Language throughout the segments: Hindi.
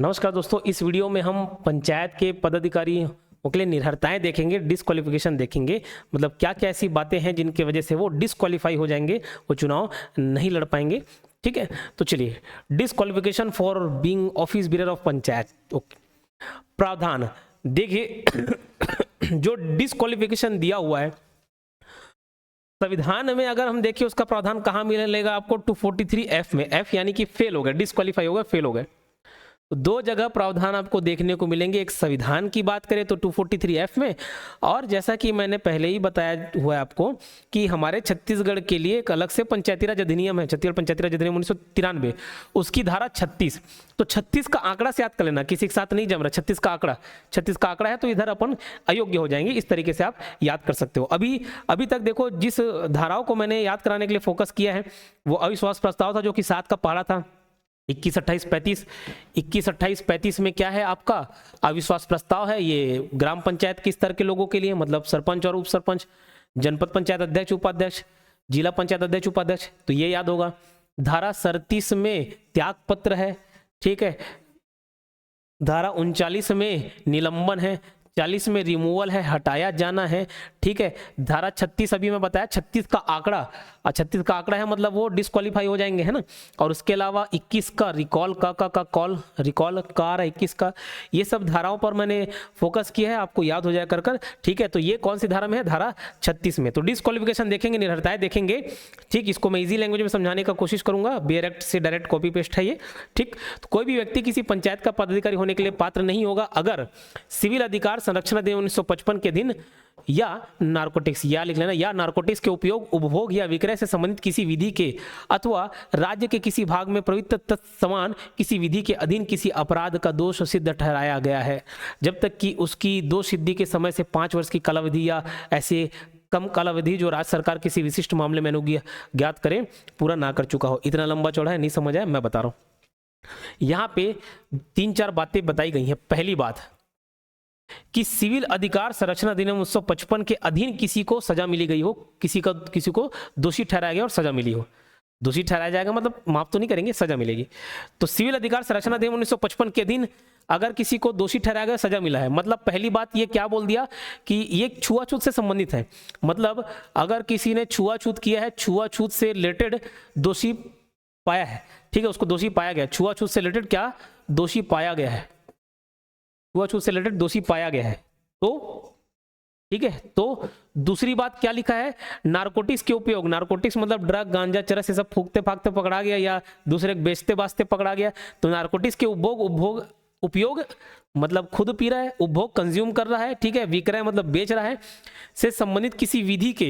नमस्कार दोस्तों, इस वीडियो में हम पंचायत के पदाधिकारियों के लिए निरर्हताएं देखेंगे, डिस्क्वालिफिकेशन देखेंगे। मतलब क्या क्या ऐसी बातें हैं जिनकी वजह से वो डिस्क्वालीफाई हो जाएंगे, वो चुनाव नहीं लड़ पाएंगे। ठीक है, तो चलिए, disqualification for being office bearer of panchayat. Okay, प्रावधान देखिए जो डिस्क्वालिफिकेशन दिया हुआ है संविधान में, अगर हम देखिए उसका प्रावधान कहाँ मिलेगा आपको, 243F में। F यानी कि फेल हो गए, डिस्क्वालीफाई हो गए, फेल हो गए। तो दो जगह प्रावधान आपको देखने को मिलेंगे। एक संविधान की बात करें तो 243F में, और जैसा कि मैंने पहले ही बताया हुआ है आपको कि हमारे छत्तीसगढ़ के लिए एक अलग से पंचायती राज अधिनियम है, छत्तीसगढ़ पंचायती राज अधिनियम 1993, उसकी धारा 36। तो 36 का आंकड़ा से याद कर लेना, किसी के साथ नहीं जम रहा। 36 का आंकड़ा है, तो इधर अपन अयोग्य हो जाएंगे। इस तरीके से आप याद कर सकते हो। अभी तक देखो, जिस धाराओं को मैंने याद कराने के लिए फोकस किया है वो अविश्वास प्रस्ताव था, जो कि 7 का पहाड़ा था। 21, 28, 35 में क्या है आपका अविश्वास प्रस्ताव है। ये ग्राम पंचायत के स्तर के लोगों के लिए, मतलब सरपंच और उप सरपंच, जनपद पंचायत अध्यक्ष उपाध्यक्ष, जिला पंचायत अध्यक्ष उपाध्यक्ष, तो ये याद होगा। धारा 37 में त्याग पत्र है। ठीक है, धारा 39 में निलंबन है, 40 में रिमूवल है, हटाया जाना है। ठीक है, धारा 36 अभी मैं बताया, 36 का आंकड़ा, 36 का आंकड़ा है मतलब वो डिस्क्वालीफाई हो जाएंगे, है ना। और उसके अलावा 21 का रिकॉल कॉल रिकॉल का 21 का, ये सब धाराओं पर मैंने फोकस किया है, आपको याद हो जाए कर। ठीक है, तो ये कौन सी धारा में है, धारा 36 में। तो डिस्क्वालिफिकेशन देखेंगे, निरर्हताएं देखेंगे। ठीक, इसको मैं इजी लैंग्वेज में समझाने का कोशिश करूंगा, बेयर एक्ट से डायरेक्ट कॉपी पेस्ट है ये। ठीक, तो कोई भी व्यक्ति किसी पंचायत का पदाधिकारी होने के लिए पात्र नहीं होगा अगर सिविल अधिकार संरक्षण अधिनियम 1955 के अधीन या नारकोटिक्स, या लिख लेना, या नारकोटिक्स के उपयोग, उपभोग या विक्रय से संबंधित किसी विधि के अथवा राज्य के किसी भाग में प्रवृत्त तत्समान किसी विधि के अधीन किसी अपराध का दोष सिद्ध ठहराया गया है, जब तक कि उसकी दोष सिद्धि के समय से 5 वर्ष की कालावधि या ऐसे कम कालावधि जो राज्य सरकार किसी विशिष्ट मामले में ज्ञात करें पूरा ना कर चुका हो। इतना लंबा चौड़ा है, नहीं समझ आया, मैं बता रहा हूं। यहां पे 3-4 बातें बताई गई हैं। पहली बात कि सिविल अधिकार संरक्षण अधिनियम 1955 के अधीन किसी को सजा मिली गई हो, किसी को दोषी ठहराया गया और सजा मिली हो। दोषी ठहराया जाएगा मतलब माफ तो नहीं करेंगे, सजा मिलेगी। तो सिविल अधिकार संरक्षण अधिनियम 1955 के अधीन अगर किसी को दोषी ठहराया गया, सजा मिला है, मतलब पहली बात ये क्या बोल दिया कि ये छुआछूत से संबंधित है। मतलब अगर किसी ने छुआछूत किया है, छुआछूत से रिलेटेड दोषी पाया है, ठीक है, उसको दोषी पाया गया, छुआछूत से रिलेटेड क्या दोषी पाया गया है, छुआछूत से रिलेटेड दोषी पाया गया है, तो ठीक है। तो दूसरी बात क्या लिखा है, नारकोटिक्स के उपयोग, नारकोटिक्स मतलब ड्रग, गांजा, चरस, ये सब फूकते फाकते पकड़ा गया या दूसरे बेचते बाचते पकड़ा गया, तो नारकोटिक्स के उपयोग मतलब खुद पी रहा है, उपभोग कंज्यूम कर रहा है, ठीक है, विक्रय मतलब बेच रहा है, से संबंधित किसी विधि के,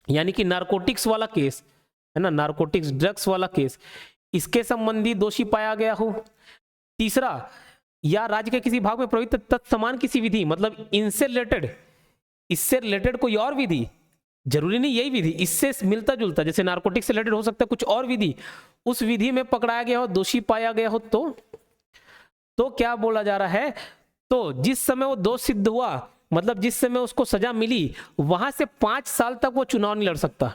यानी कि नारकोटिक्स वाला केस है ना, नारकोटिक्स ड्रग्स वाला केस, इसके संबंधी दोषी पाया गया हो। तीसरा, या राज्य के किसी भाग में प्रवृत्त तत्समान किसी विधि, मतलब इनसे रिलेटेड, इससे रिलेटेड कोई और विधि, जरूरी नहीं यही विधि, इससे मिलता जुलता, जैसे नारकोटिक्स से रिलेटेड हो सकता है कुछ और विधि, उस विधि में पकड़ाया गया हो, दोषी पाया गया हो, तो क्या बोला जा रहा है, तो जिस समय वो दोष सिद्ध हुआ, मतलब जिस समय उसको सजा मिली, वहां से 5 साल तक वो चुनाव नहीं लड़ सकता।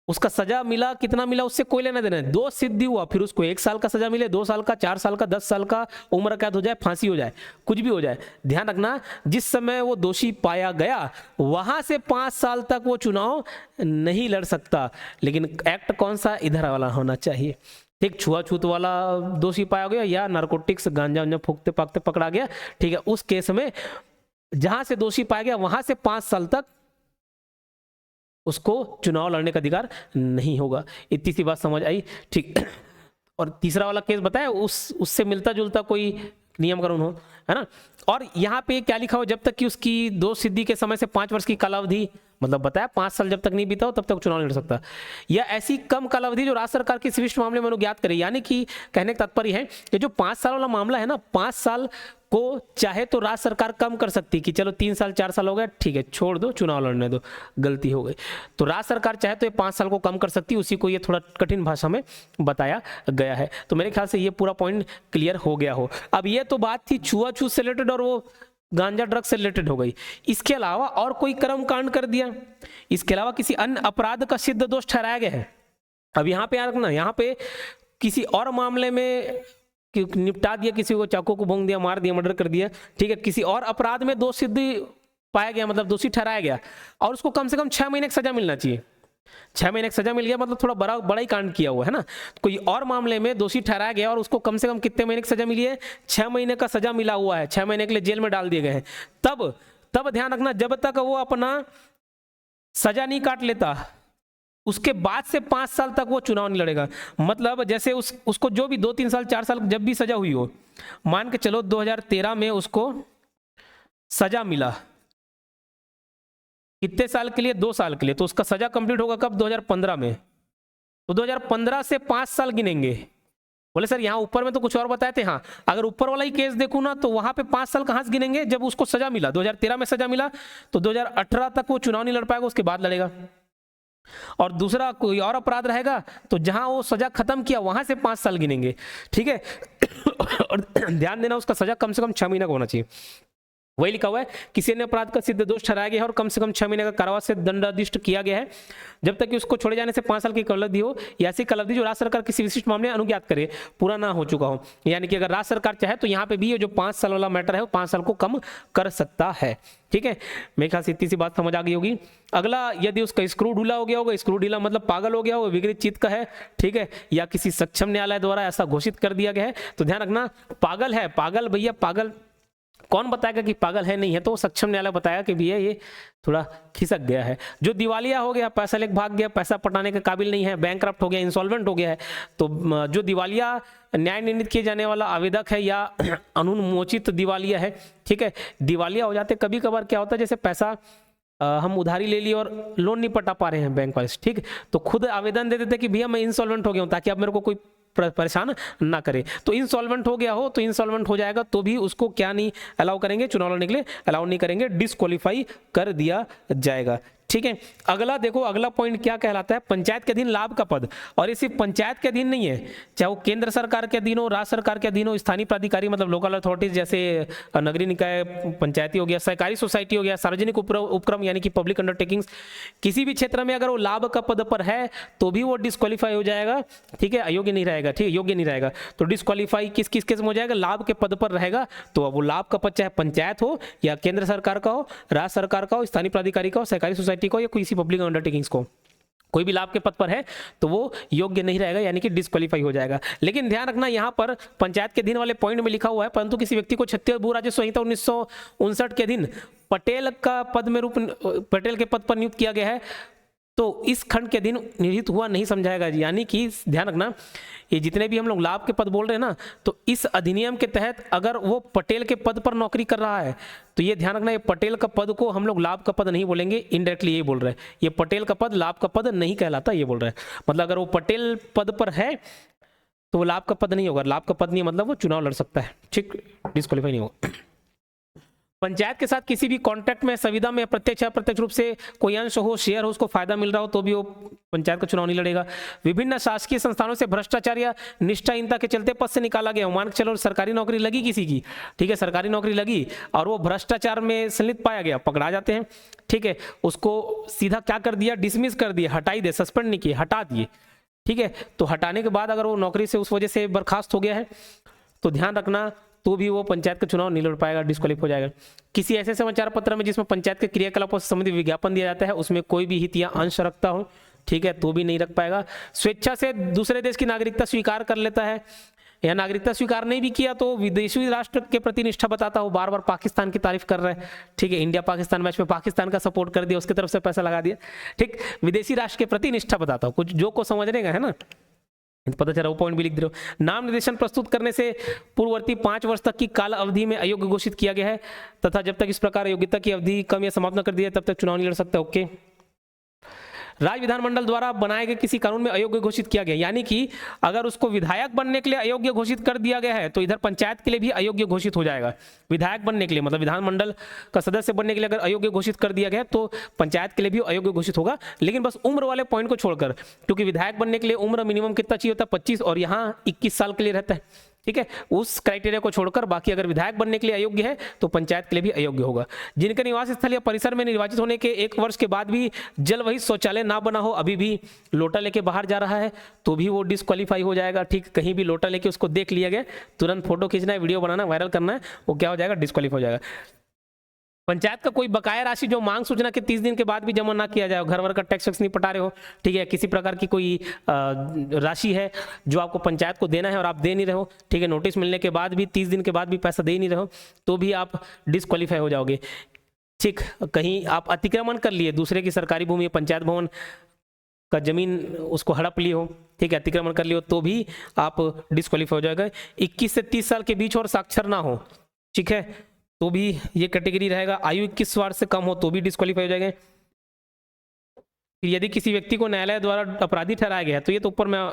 उसका सजा मिला, कितना मिला, उससे कोई लेना देना है। दोष सिद्ध हुआ, फिर उसको 1 साल का सजा मिले, 2 साल का, 4 साल का, 10 साल का, उम्र कैद हो जाए, फांसी हो जाए, कुछ भी हो जाए, ध्यान रखना जिस समय वो दोषी पाया गया वहां से 5 साल तक वो चुनाव नहीं लड़ सकता। लेकिन एक्ट कौन सा, इधर वाला होना चाहिए। ठीक, छुआछूत वाला दोषी पाया गया या नारकोटिक्स गांजा वांजा फूकते पाकते पकड़ा गया, ठीक है, उस केस में जहां से दोषी पाया गया वहां से 5 साल तक उसको चुनाव लड़ने का अधिकार नहीं होगा। इतनी सी बात समझ आई, ठीक। और तीसरा वाला केस बताया, उससे मिलता जुलता कोई नियम कानून हो, है ना। और यहाँ पे क्या लिखा हो, जब तक कि उसकी दोष सिद्धि के समय से 5 वर्ष की कालावधि, मतलब बताया 5 साल जब तक नहीं बीता हो तब तक चुनाव नहीं लड़ सकता, या ऐसी कम कालावधि जो राज्य सरकार के विशिष्ट मामले में अनुज्ञात करे। यानी कि कहने का तात्पर्य है कि जो 5 साल वाला मामला है ना, 5 साल को चाहे तो राज्य सरकार कम कर सकती कि चलो 3 साल 4 साल हो गए, ठीक है, छोड़ दो, चुनाव लड़ने दो, गलती हो गई, तो राज्य सरकार चाहे तो ये 5 साल को कम कर सकती, उसी को ये थोड़ा कठिन भाषा में बताया गया है। तो मेरे ख्याल से ये पूरा पॉइंट क्लियर हो गया हो। अब ये तो बात थी छुआछूत से रिलेटेड और वो गांजा ड्रग से रिलेटेड हो गई। इसके अलावा और कोई कर्म कांड कर दिया, इसके अलावा किसी अन्य अपराध का सिद्ध दोष ठहराया गया है। अब यहाँ पे याद रखना, यहाँ पे किसी और मामले में निपटा दिया, किसी को चाकू को भोंक दिया, मार दिया, मर्डर कर दिया, ठीक है, किसी और अपराध में दोषी पाया गया, मतलब दोषी ठहराया गया, और उसको कम से कम 6 महीने की सजा मिलना चाहिए। 6 महीने की सजा मिल गया मतलब थोड़ा बड़ा ही कांड किया हुआ है ना। कोई और मामले में दोषी ठहराया गया और उसको कम से कम कितने महीने की सजा मिली है? 6 महीने का सजा मिला हुआ है, 6 महीने के लिए जेल में डाल दिए गए हैं। तब ध्यान रखना, जब तक वो अपना सजा नहीं काट लेता उसके बाद से 5 साल तक वो चुनाव नहीं लड़ेगा। मतलब जैसे उसको जो भी 2-3 साल 4 साल जब भी सजा हुई हो, मान के चलो 2013 में उसको सजा मिला, कितने साल के लिए? 2 साल के लिए। तो उसका सजा कंप्लीट होगा कब? 2015 में। तो 2015 से 5 साल गिनेंगे। बोले सर यहाँ ऊपर में तो कुछ और बताए थे। हाँ, अगर ऊपर वाला ही केस देखूं ना तो वहां पे 5 साल कहां से गिनेंगे? जब उसको सजा मिला, 2013 में सजा मिला, तो 2018 तक वो चुनाव नहीं लड़ पाएगा, उसके बाद लड़ेगा। और दूसरा कोई और अपराध रहेगा तो जहां वो सजा खत्म किया वहां से 5 साल गिनेंगे, ठीक है। और ध्यान देना, उसका सजा कम से कम 6 महीने का होना चाहिए। वही लिखा हुआ है, किसी अन्य अपराध का सिद्ध दोष ठहराया गया है और कम से कम 6 महीने का कारावास से दंडाधिष्ट किया गया है, जब तक कि उसको छोड़े जाने से 5 साल की कालावधि हो, या ऐसी कालावधि जो राज्य सरकार किसी विशिष्ट मामले अनुज्ञात करे, पूरा ना हो चुका हो। यानी कि अगर राज्य सरकार चाहे तो यहाँ पे भी ये जो 5 साल वाला मैटर है वो 5 साल को कम कर सकता है, ठीक है। मेरे ख्याल से इतनी सी बात समझ आ गई होगी। अगला, यदि उसका स्क्रू ढीला हो गया होगा, स्क्रू ढीला मतलब पागल हो गया होगा, विकृत चित्त का है, ठीक है, या किसी सक्षम न्यायालय द्वारा ऐसा घोषित कर दिया गया है, तो ध्यान रखना पागल है। पागल भैया, पागल कौन बताएगा कि पागल है नहीं है? तो सक्षम न्यायालय बताएगा कि भैया ये थोड़ा खिसक गया है। जो दिवालिया हो गया, पैसा लेके भाग गया, पैसा पटाने के काबिल नहीं है, बैंकक्रप्ट हो गया, इंसॉल्वेंट हो गया है, तो जो दिवालिया न्याय निर्णित किए जाने वाला आवेदक है या अनुन्मोचित दिवालिया है, ठीक है, दिवालिया हो जाते कभी कभार क्या होता है, जैसे पैसा हम उधारी ले ली और लोन नहीं पटा पा रहे हैं बैंक वाले, ठीक, तो खुद आवेदन दे देते कि भैया मैं इंसॉल्वेंट हो गया हूँ, ताकि अब मेरे को कोई परेशान ना करे। तो इंसॉल्वेंट हो गया हो तो इंसॉल्वेंट हो जाएगा, तो भी उसको क्या नहीं अलाउ करेंगे? चुनाव लड़ने के लिए अलाउ नहीं करेंगे, डिस्क्वालीफाई कर दिया जाएगा, ठीक है। अगला देखो, अगला पॉइंट क्या कहलाता है? पंचायत के अधीन लाभ का पद। और ये सिर्फ पंचायत के अधीन नहीं है, चाहे वो केंद्र सरकार के अधीन हो, राज्य सरकार के अधीन हो, स्थानीय प्राधिकारी मतलब लोकल अथॉरिटीज जैसे नगरीय निकाय, पंचायती हो गया, सहकारी सोसाइटी हो गया, सार्वजनिक उपक्रम यानी कि पब्लिक अंडरटेकिंग्स, किसी भी क्षेत्र में अगर वो लाभ का पद पर है तो भी वो डिस्क्वालीफाई हो जाएगा, ठीक है, अयोग्य नहीं रहेगा, ठीक है, योग्य नहीं रहेगा। तो डिस्क्वालीफाई किस किस केस में हो जाएगा? लाभ के पद पर रहेगा, तो वो लाभ का पद चाहे पंचायत हो या केंद्र सरकार का हो, राज्य सरकार का हो, स्थानीय प्राधिकारी का हो, सहकारी सोसाइटी को या किसी पब्लिक अंडरटेकिंग्स को, कोई भी लाभ के पद पर है तो वो योग्य नहीं रहेगा, यानी कि डिस्क्वालीफाई हो जाएगा। लेकिन ध्यान रखना, यहां पर पंचायत के अधीन वाले पॉइंट में लिखा हुआ है, परंतु किसी व्यक्ति को छत्तीसगढ़ भू राजस्व संहिता 1959 के अधीन पटेल के पद पर नियुक्त किया गया है, तो इस खंड के अधीन निहित हुआ नहीं समझाएगा। यानी कि ध्यान रखना, ये जितने भी हम लोग लाभ के पद बोल रहे हैं ना, तो इस अधिनियम के तहत अगर वो पटेल के पद पर नौकरी कर रहा है तो ये ध्यान रखना, ये पटेल का पद को हम लोग लाभ का पद नहीं बोलेंगे, इनडायरेक्टली ये बोल रहे हैं, ये पटेल का पद लाभ का पद नहीं कहलाता, ये बोल रहे हैं। मतलब अगर वो पटेल पद पर है तो वो लाभ का पद नहीं होगा, लाभ का पद नहीं मतलब वो चुनाव लड़ सकता है, ठीक, डिस्क्वालीफाई नहीं होगा। पंचायत के साथ किसी भी कॉन्ट्रैक्ट में, संविदा में प्रत्यक्ष या प्रत्यक्ष रूप से कोई अंश हो, शेयर हो, उसको फायदा मिल रहा हो तो भी वो पंचायत का चुनाव नहीं लड़ेगा। विभिन्न शासकीय संस्थानों से भ्रष्टाचार या निष्ठाहीनता के चलते पद से निकाला गया, मान के चलो सरकारी नौकरी लगी किसी की, ठीक है, सरकारी नौकरी लगी और वो भ्रष्टाचार में संलिप्त पाया गया, पकड़ा जाते हैं, ठीक है, उसको सीधा क्या कर दिया? डिसमिस कर दिया, हटाई दे, सस्पेंड नहीं किए, हटा दिए, ठीक है। तो हटाने के बाद अगर वो नौकरी से उस वजह से बर्खास्त हो गया है तो ध्यान रखना, तो भी वो पंचायत का चुनाव नहीं लड़ पाएगा, डिस्क्वालीफाई हो जाएगा। किसी ऐसे समाचार पत्र में जिसमें पंचायत के क्रियाकलापों से संबंधित विज्ञापन दिया जाता है, उसमें कोई भी हित या अंश रखता हो, ठीक है, तो भी नहीं रख पाएगा। स्वेच्छा से दूसरे देश की नागरिकता स्वीकार कर लेता है या नागरिकता स्वीकार नहीं भी किया तो विदेशी राष्ट्र के प्रति निष्ठा बताता हो, बार बार पाकिस्तान की तारीफ कर रहा है, ठीक है, इंडिया पाकिस्तान मैच में पाकिस्तान का सपोर्ट कर दिया, उसकी तरफ से पैसा लगा दिया, ठीक, विदेशी राष्ट्र के प्रति निष्ठा बताता हो, कुछ जो को समझने का है ना, पता चला, वो पॉइंट भी लिख दे रहे हो। नाम निर्देशन प्रस्तुत करने से पूर्ववर्ती 5 वर्ष तक की काल अवधि में अयोग्य घोषित किया गया है तथा जब तक इस प्रकार योग्यता की अवधि कम या समाप्त न कर दिया तब तक चुनाव नहीं लड़ सकता, ओके। राज्य विधानमंडल द्वारा बनाए गए किसी कानून में अयोग्य घोषित किया गया, यानी कि अगर उसको विधायक बनने के लिए अयोग्य घोषित कर दिया गया है तो इधर पंचायत के लिए भी अयोग्य घोषित हो जाएगा। विधायक बनने के लिए मतलब विधानमंडल का सदस्य बनने के लिए अगर अयोग्य घोषित कर दिया गया तो पंचायत के लिए भी अयोग्य घोषित होगा, लेकिन बस उम्र वाले पॉइंट को छोड़कर, क्योंकि विधायक बनने के लिए उम्र मिनिमम कितना चाहिए होता है? 25, और यहाँ 21 साल के लिए रहता है, ठीक है, उस क्राइटेरिया को छोड़कर बाकी अगर विधायक बनने के लिए अयोग्य है तो पंचायत के लिए भी अयोग्य होगा। जिनके निवास स्थल या परिसर में निर्वाचित होने के 1 वर्ष के बाद भी जल वही शौचालय ना बना हो, अभी भी लोटा लेके बाहर जा रहा है, तो भी वो डिस्क्वालीफाई हो जाएगा। ठीक, कहीं भी लोटा लेके उसको देख लिया गया, तुरंत फोटो खींचना है, वीडियो बनाना, वायरल करना है, वो क्या हो जाएगा, डिस्क्वालीफाई हो जाएगा। पंचायत का कोई बकाया राशि जो मांग सूचना के 30 दिन के बाद भी जमा ना किया जाए, घर वर का टैक्स वैक्स नहीं पटा रहे हो, ठीक है, किसी प्रकार की कोई राशि है जो आपको पंचायत को देना है और आप दे नहीं रहे हो, ठीक है, नोटिस मिलने के बाद भी 30 दिन के बाद भी पैसा दे नहीं रहे हो, तो भी आप डिस्क्वालीफाई हो जाओगे। ठीक, कहीं आप अतिक्रमण कर लिए दूसरे की सरकारी भूमि, पंचायत भवन का जमीन उसको हड़प लिए हो, ठीक है, अतिक्रमण कर लियो, तो भी आप डिस्क्वालीफाई हो जाएगा। 21 से 30 साल के बीच और साक्षर ना हो, ठीक है, तो भी ये कैटेगरी रहेगा। आयु 21 वर्ष से कम हो तो भी डिस्क्वालीफाई हो जाएंगे। यदि किसी व्यक्ति को न्यायालय द्वारा अपराधी ठहराया गया है, तो ये तो ऊपर मैं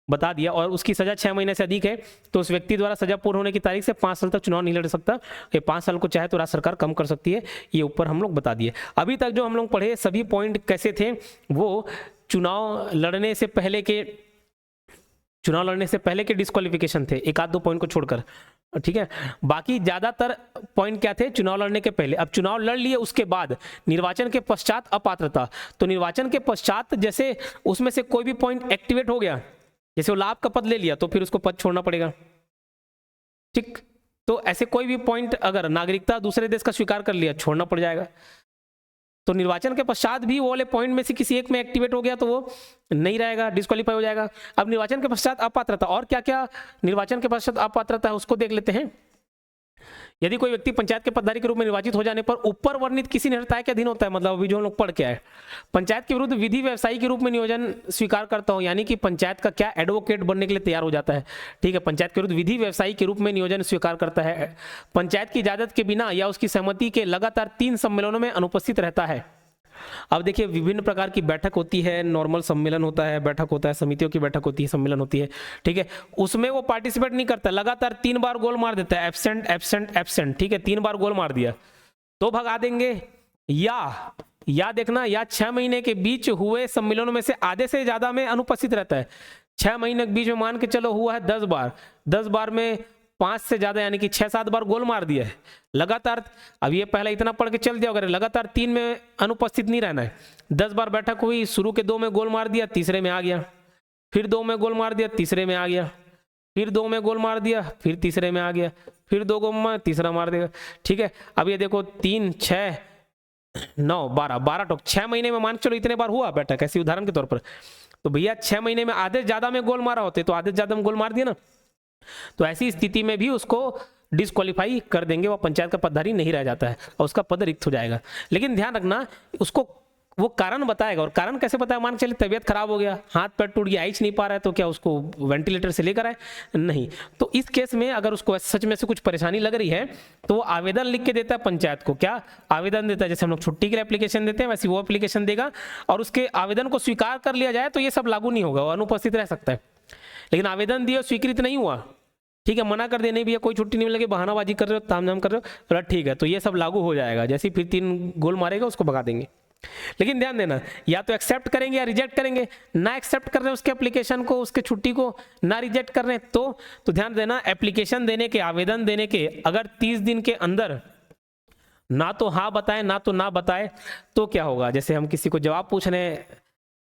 बता दिया, और उसकी सजा 6 महीने से अधिक है तो उस व्यक्ति द्वारा सजा पूर्ण होने की तारीख से 5 साल तक चुनाव नहीं लड़ सकता। ये 5 साल को चाहे तो राज्य सरकार कम कर सकती है, ये ऊपर हम लोग बता दिए। अभी तक जो हम लोग पढ़े सभी पॉइंट कैसे थे, वो चुनाव लड़ने से पहले के डिस्क्वालिफिकेशन थे, 1-2 पॉइंट को छोड़कर, ठीक है। बाकी ज्यादातर पॉइंट क्या थे, चुनाव लड़ने के पहले। अब चुनाव लड़ लिए उसके बाद निर्वाचन के पश्चात अपात्रता, तो निर्वाचन के पश्चात जैसे उसमें से कोई भी पॉइंट एक्टिवेट हो गया, जैसे वो लाभ का पद ले लिया तो फिर उसको पद छोड़ना पड़ेगा, ठीक। तो ऐसे कोई भी पॉइंट, अगर नागरिकता दूसरे देश का स्वीकार कर लिया, छोड़ना पड़ जाएगा। तो निर्वाचन के पश्चात भी वो वाले पॉइंट में से किसी एक में एक्टिवेट हो गया तो वो नहीं रहेगा, डिस्क्वालीफाई हो जाएगा। अब निर्वाचन के पश्चात अपात्रता, और क्या क्या निर्वाचन के पश्चात अपात्रता है उसको देख लेते हैं। यदि कोई व्यक्ति पंचायत के पदाधिकारी के रूप में निर्वाचित हो जाने पर ऊपर वर्णित किसी निर्णय के अधीन होता है, मतलब अभी जो हम लोग पढ़ के आए, पंचायत के विरुद्ध विधि व्यवसायी के रूप में नियोजन स्वीकार करता हूं, यानी कि पंचायत का क्या एडवोकेट बनने के लिए तैयार हो जाता है, ठीक है, पंचायत के विरुद्ध विधि व्यवसायी के रूप में नियोजन स्वीकार करता है, पंचायत की इजाजत के बिना या उसकी सहमति के लगातार 3 सम्मेलनों में अनुपस्थित रहता है। अब देखिए, विभिन्न प्रकार की बैठक होती है, नॉर्मल सम्मेलन होता है, बैठक होता है, समितियों की बैठक होती है, सम्मेलन होती है, ठीक है, उसमें वो पार्टिसिपेट नहीं करता, लगातार 3 बार गोल मार देता है, एब्सेंट एब्सेंट एब्सेंट, ठीक है, 3 बार गोल मार दिया तो भगा देंगे। या देखना, या 6 महीने के बीच हुए सम्मेलनों में से आधे से ज्यादा में अनुपस्थित रहता है। 6 महीने के बीच में मान के चलो हुआ है 10 बार, 10 बार में 5 से ज्यादा यानी कि 6-7 बार गोल मार दिया है लगातार। अब ये पहले इतना पढ़ के चल दिया, अगर लगातार 3 में अनुपस्थित नहीं रहना है। 10 बार बैठक हुई, शुरू के 2 में गोल मार दिया, तीसरे में आ गया, फिर 2 में गोल मार दिया, तीसरे में आ गया, फिर 2 में गोल मार दिया, फिर तीसरे में आ गया, फिर 2 गोल मार, तीसरा मार देगा, ठीक है। अब ये देखो 3, 6, 9, 12 टोक 6 महीने में मान चलो इतने बार हुआ बैठक, ऐसी उदाहरण के तौर पर। तो भैया 6 महीने में आधे ज्यादा में गोल मारा होते तो आधे ज्यादा में गोल मार दिया ना, तो ऐसी स्थिति में भी उसको डिस्क्वालीफाई कर देंगे, वो पंचायत का पदधारी नहीं रह जाता है और उसका पद रिक्त हो जाएगा। लेकिन ध्यान रखना, उसको वो कारण बताएगा, और कारण कैसे बताएगा, मान के चलिए तबीयत खराब हो गया, हाथ पैर टूट गया, आइच नहीं पा रहा है, तो क्या उसको वेंटिलेटर से लेकर आए? नहीं। तो इस केस में अगर उसको सच में से कुछ परेशानी लग रही है तो वो आवेदन लिख के देता है पंचायत को। क्या आवेदन देता है? जैसे हम लोग छुट्टी के लिए एप्लीकेशन देते हैं वैसे वो एप्लीकेशन देगा, और उसके आवेदन को स्वीकार कर लिया जाए तो ये सब लागू नहीं होगा, वो अनुपस्थित रह सकता है। लेकिन आवेदन दिया, स्वीकृत नहीं हुआ, ठीक है, मना कर देने भी है, कोई छुट्टी नहीं मिलेगी, बहानाबाजी कर रहे हो, तामझाम कर रहे हो, तो ठीक है, तो ये सब लागू हो जाएगा। जैसे ही फिर 3 गोल मारेगा उसको भगा देंगे। लेकिन ध्यान देना, या तो एक्सेप्ट करेंगे या रिजेक्ट करेंगे। ना एक्सेप्ट कर रहे उसके एप्लीकेशन को, उसके छुट्टी को, ना रिजेक्ट कर रहे तो ध्यान देना, एप्लीकेशन देने के, आवेदन देने के अगर 30 दिन के अंदर ना तो हाँ बताए ना तो ना बताए तो क्या होगा। जैसे हम किसी को जवाब पूछ रहे हैं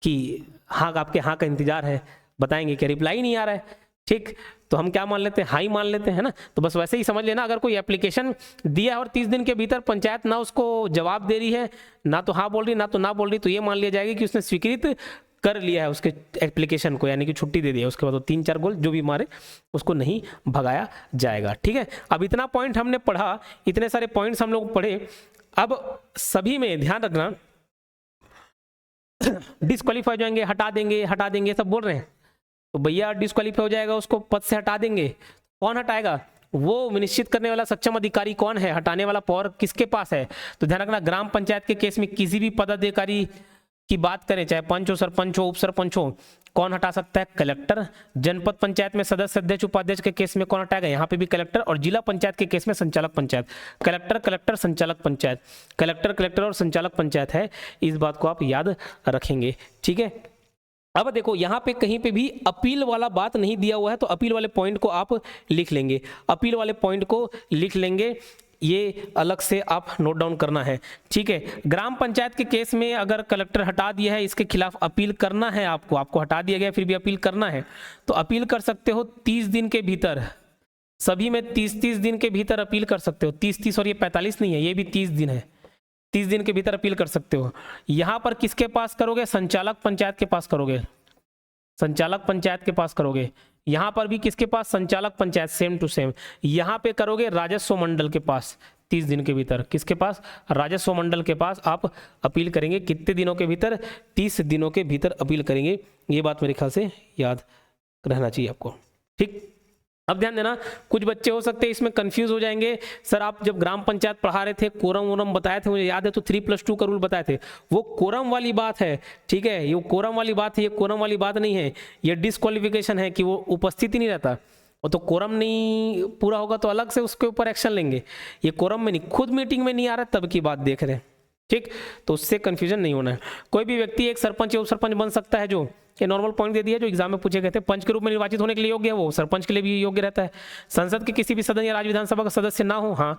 कि हाँ, आपके हाँ का इंतजार है, बताएंगे कि रिप्लाई नहीं आ रहा है, ठीक, तो हम क्या मान लेते हैं, हाँ ही मान लेते हैं ना। तो बस वैसे ही समझ लेना, अगर कोई एप्लीकेशन दिया है और 30 दिन के भीतर पंचायत ना उसको जवाब दे रही है, ना तो हाँ बोल रही ना तो ना बोल रही, तो ये मान लिया जाएगा कि उसने स्वीकृत कर लिया है उसके एप्लीकेशन को, यानी कि छुट्टी दे दी है। उसके बाद 3-4 गोल जो भी मारे उसको नहीं भगाया जाएगा, ठीक है। अब इतना पॉइंट हमने पढ़ा, इतने सारे पॉइंट्स हम लोग पढ़े। अब सभी में ध्यान रखना, डिस्क्वालीफाई हो जाएंगे, हटा देंगे सब बोल रहे हैं, तो भैया डिस्क्वालीफाई हो जाएगा, उसको पद से हटा देंगे। कौन हटाएगा? वो निश्चित करने वाला सक्षम अधिकारी कौन है, हटाने वाला पावर किसके पास है? तो ध्यान रखना, ग्राम पंचायत के केस में किसी भी पदाधिकारी की बात करें, चाहे पंच हो, सरपंच हो, उप सरपंच हो, कौन हटा सकता है? कलेक्टर। जनपद पंचायत में सदस्य, अध्यक्ष, उपाध्यक्ष के केस में कौन हटाएगा? यहाँ पे भी कलेक्टर। और जिला पंचायत के केस में संचालक पंचायत। कलेक्टर, संचालक पंचायत, कलेक्टर और संचालक पंचायत है। इस बात को आप याद रखेंगे, ठीक है। अब देखो यहाँ पे कहीं पे भी अपील वाला बात नहीं दिया हुआ है, तो अपील वाले पॉइंट को आप लिख लेंगे, अपील वाले पॉइंट को लिख लेंगे, ये अलग से आप नोट डाउन करना है, ठीक है। ग्राम पंचायत के केस में अगर कलेक्टर हटा दिया है, इसके खिलाफ अपील करना है आपको हटा दिया गया फिर भी अपील करना है, तो अपील कर सकते हो 30 दिन के भीतर, सभी में 30 दिन के भीतर अपील कर सकते हो। 30 और ये 45 नहीं है, ये भी 30 दिन है, 30 दिन के भीतर अपील कर सकते हो। यहां पर किसके पास करोगे? संचालक पंचायत के पास करोगे, संचालक पंचायत के पास करोगे। यहां पर भी किसके पास? संचालक पंचायत, सेम टू सेम। यहां पे करोगे राजस्व मंडल के पास 30 दिन के भीतर। किसके पास? राजस्व मंडल के पास आप अपील करेंगे। कितने दिनों के भीतर? 30 दिनों के भीतर अपील करेंगे। ये बात मेरे ख्याल से याद रहना चाहिए आपको, ठीक। अब ध्यान देना, कुछ बच्चे हो सकते हैं इसमें कंफ्यूज हो जाएंगे, सर आप जब ग्राम पंचायत पढ़ा रहे थे कोरम वोरम बताए थे, मुझे याद है, तो 3+2 का रूल बताए थे, वो कोरम वाली बात है, ठीक है, ये कोरम वाली बात है, ये कोरम वाली बात नहीं है, ये डिस्क्वालिफिकेशन है कि वो उपस्थिति नहीं रहता। और तो कोरम नहीं पूरा होगा तो अलग से उसके ऊपर एक्शन लेंगे, ये कोरम में नहीं, खुद मीटिंग में नहीं आ रहा तब की बात देख रहे हैं, ठीक। तो उससे कंफ्यूजन नहीं होना है। कोई भी व्यक्ति एक सरपंच या उप सरपंच बन सकता है, जो ये नॉर्मल पॉइंट दे दिया जो एग्जाम में पूछे गए थे। पंच के रूप में निर्वाचित होने के लिए योग्य है, वो सरपंच के लिए भी योग्य रहता है। संसद के किसी भी सदन या राज्य विधानसभा का सदस्य ना हो, हाँ।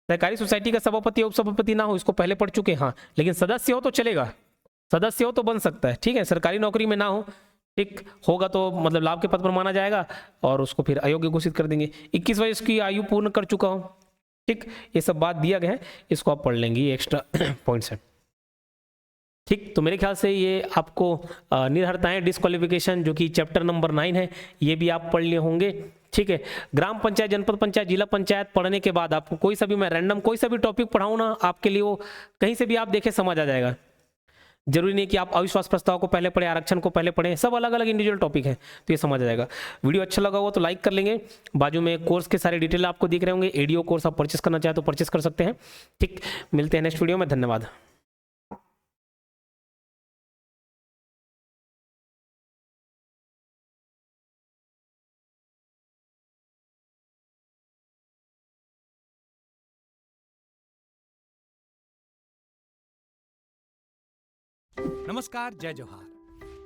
सहकारी सोसाइटी का सभापति या उपसभापति ना हो, इसको पहले पढ़ चुके, हाँ। लेकिन सदस्य हो तो चलेगा, सदस्य हो तो बन सकता है, ठीक है। सरकारी नौकरी में ना हो, ठीक, होगा तो मतलब लाभ के पद पर माना जाएगा और उसको फिर अयोग्य घोषित कर देंगे। 21 वर्ष की आयु पूर्ण कर चुका हो, ठीक। ये सब बात दिया गया है, इसको आप पढ़ लेंगे, ये एक्स्ट्रा पॉइंट्स है, ठीक। तो मेरे ख्याल से ये आपको निर्हरताएं डिस्क्वालिफिकेशन जो कि चैप्टर नंबर 9 है, ये भी आप पढ़ लिए होंगे, ठीक है। ग्राम पंचायत, जनपद पंचायत, जिला पंचायत पढ़ने के बाद आपको कोई सा भी, मैं रैंडम कोई सा भी टॉपिक पढ़ाऊँ ना, आपके लिए वो कहीं से भी आप देखें समझ आ जाएगा। जरूरी नहीं कि आप अविश्वास प्रस्ताव को पहले पढ़ें, आरक्षण को पहले पढ़ें, सब अलग अलग इंडिविजुअल टॉपिक है, तो ये समझ आ जाएगा। वीडियो अच्छा लगा हुआ तो लाइक कर लेंगे। बाजू में कोर्स के सारे डिटेल आपको दिख रहे होंगे, एडीओ कोर्स आप परचेस करना चाहे तो परचेस कर सकते हैं, ठीक। मिलते हैं नेक्स्ट वीडियो में, धन्यवाद। नमस्कार, जय जोहार।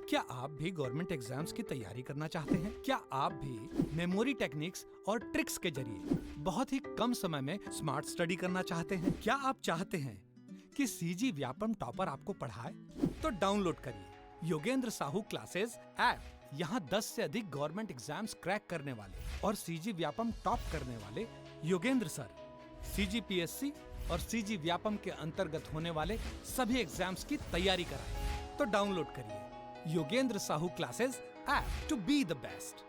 क्या आप भी गवर्नमेंट एग्जाम्स की तैयारी करना चाहते हैं? क्या आप भी मेमोरी टेक्निक्स और ट्रिक्स के जरिए बहुत ही कम समय में स्मार्ट स्टडी करना चाहते हैं? क्या आप चाहते हैं कि सीजी व्यापम टॉपर आपको पढ़ाए? तो डाउनलोड करिए योगेंद्र साहू क्लासेस ऐप। यहाँ 10 से अधिक गवर्नमेंट एग्जाम्स क्रैक करने वाले और सीजी व्यापम टॉप करने वाले योगेंद्र सर CGPSC और सीजी व्यापम के अंतर्गत होने वाले सभी एग्जाम्स की तैयारी कराएं। तो डाउनलोड करिए Yogendra Sahu classes app to be the best,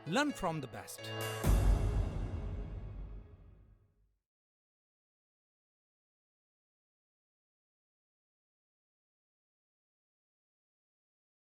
learn from the best.